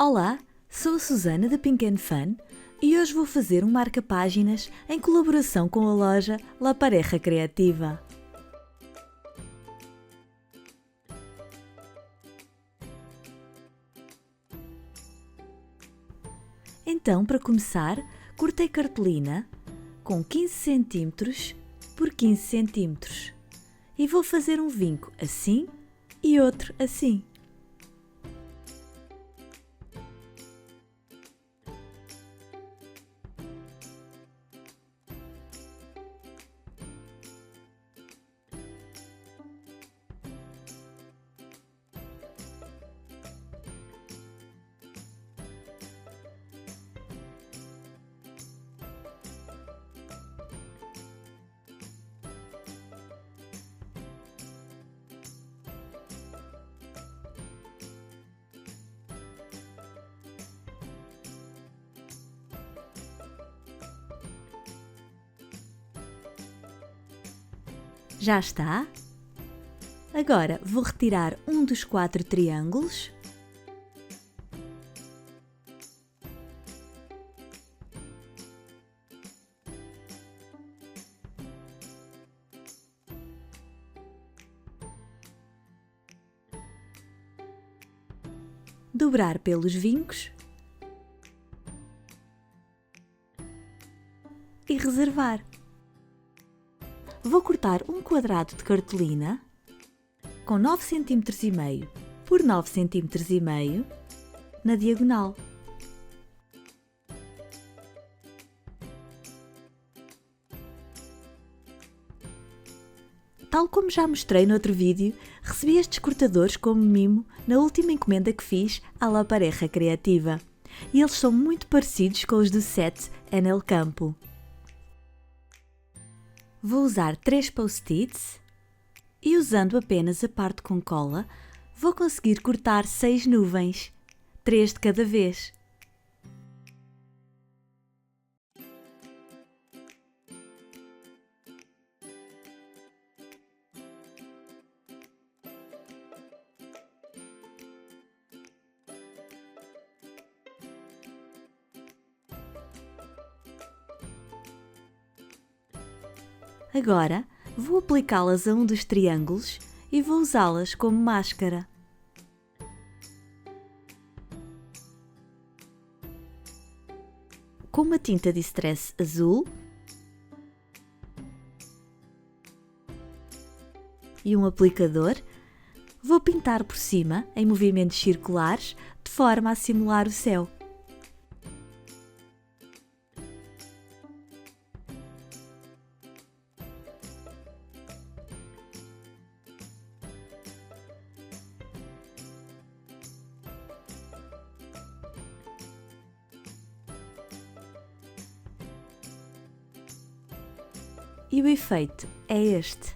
Olá, sou a Susana da Pink and Fun e hoje vou fazer um marca-páginas em colaboração com a loja La Pareja Creativa. Então, para começar, cortei cartolina com 15 cm por 15 cm e vou fazer um vinco assim e outro assim. Já está? Agora vou retirar um dos 4 triângulos . Dobrar pelos vincos e reservar. Vou cortar um quadrado de cartolina com 9,5 cm por 9,5 cm na diagonal. Tal como já mostrei no outro vídeo, recebi estes cortadores como mimo na última encomenda que fiz à La Pareja Creativa e eles são muito parecidos com os do set en el Campo. Vou usar 3 post-its e usando apenas a parte com cola, vou conseguir cortar 6 nuvens, 3 de cada vez. Agora, vou aplicá-las a um dos triângulos e vou usá-las como máscara. Com uma tinta de stress azul e um aplicador, vou pintar por cima em movimentos circulares de forma a simular o céu. E o efeito é este.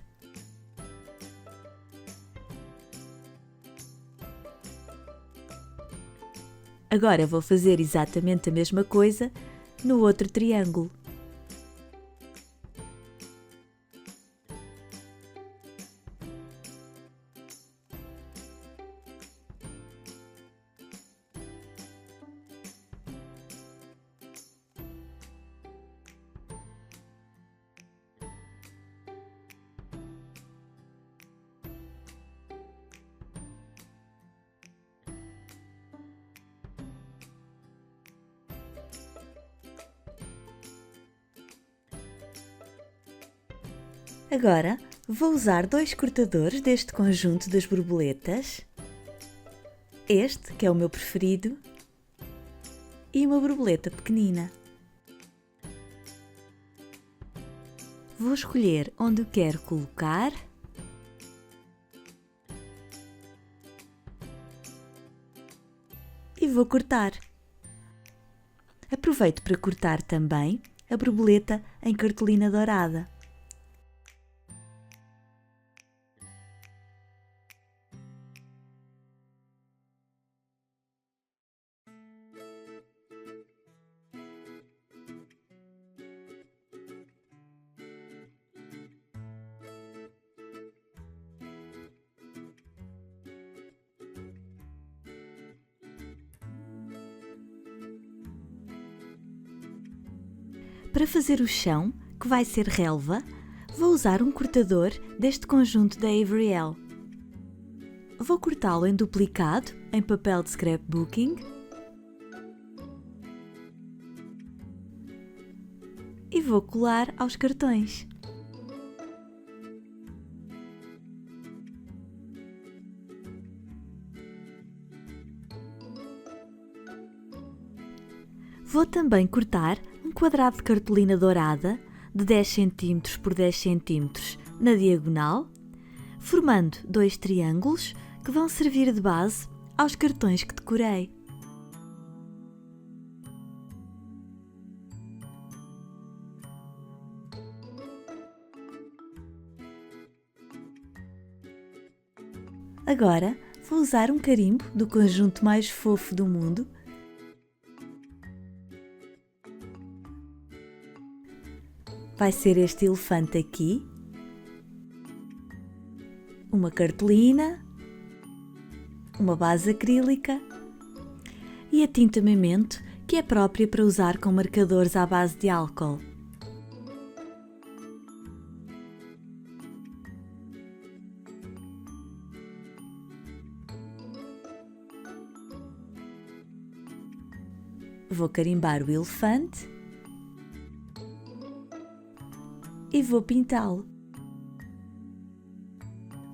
Agora vou fazer exatamente a mesma coisa no outro triângulo. Agora vou usar 2 cortadores deste conjunto das borboletas, este que é o meu preferido, e uma borboleta pequenina. Vou escolher onde eu quero colocar e vou cortar. Aproveito para cortar também a borboleta em cartolina dourada. Para fazer o chão, que vai ser relva, vou usar um cortador deste conjunto da Avery Elle. Vou cortá-lo em duplicado, em papel de scrapbooking, e vou colar aos cartões. Vou também cortar um quadrado de cartolina dourada de 10 cm por 10 cm na diagonal, formando 2 triângulos que vão servir de base aos cartões que decorei. Agora vou usar um carimbo do conjunto mais fofo do mundo. Vai ser este elefante aqui, uma cartolina, uma base acrílica e a tinta Memento, que é própria para usar com marcadores à base de álcool. Vou carimbar o elefante e vou pintá-lo.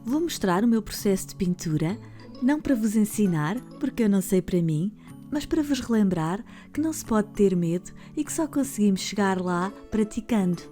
Vou mostrar o meu processo de pintura, não para vos ensinar, porque eu não sei para mim, mas para vos relembrar que não se pode ter medo e que só conseguimos chegar lá praticando.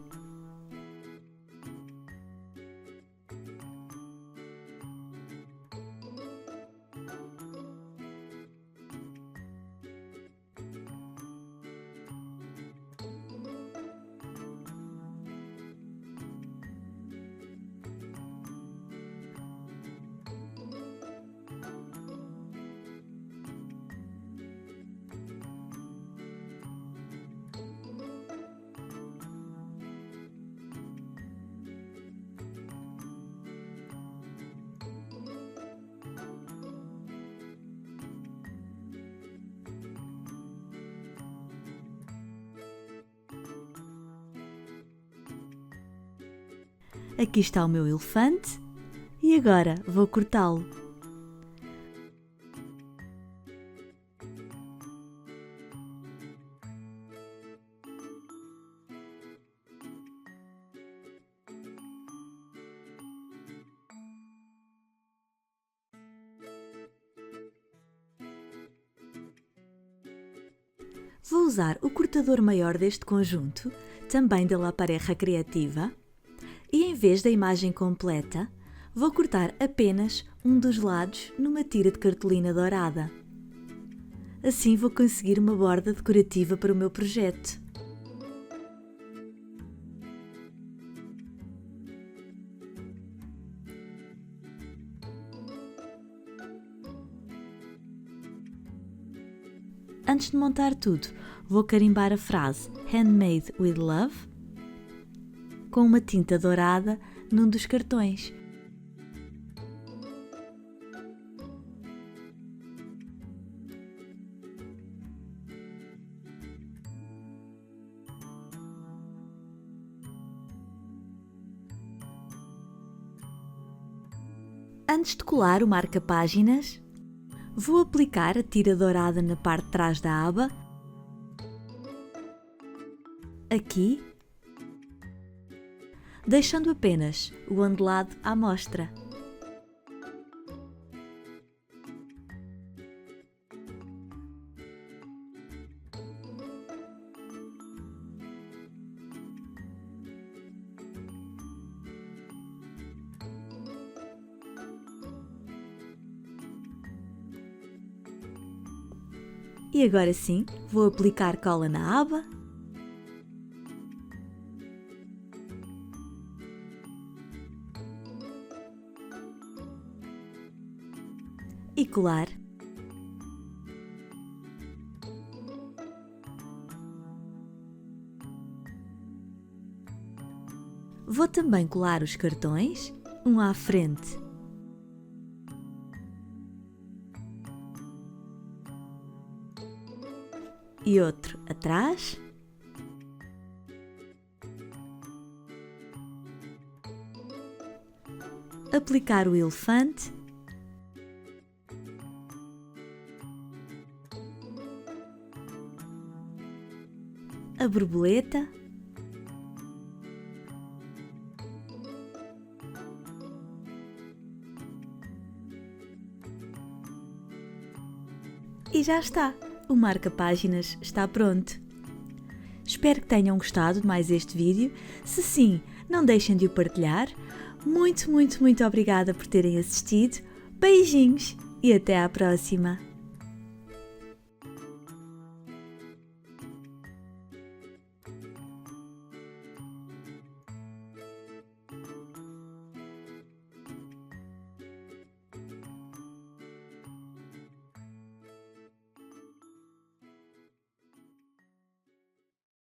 Aqui está o meu elefante e agora vou cortá-lo. Vou usar o cortador maior deste conjunto, também da La Pareja Criativa, e em vez da imagem completa, vou cortar apenas um dos lados numa tira de cartolina dourada. Assim vou conseguir uma borda decorativa para o meu projeto. Antes de montar tudo, vou carimbar a frase Handmade with Love com uma tinta dourada num dos cartões. Antes de colar o marca-páginas, vou aplicar a tira dourada na parte de trás da aba, aqui, deixando apenas o ondulado à mostra. E agora sim, vou aplicar cola na aba. E colar. Vou também colar os cartões, um à frente e outro atrás. aplicar o elefante, a borboleta, e já está! O marca-páginas está pronto! Espero que tenham gostado de mais este vídeo. Se sim, não deixem de o partilhar. Muito obrigada por terem assistido. Beijinhos e até à próxima!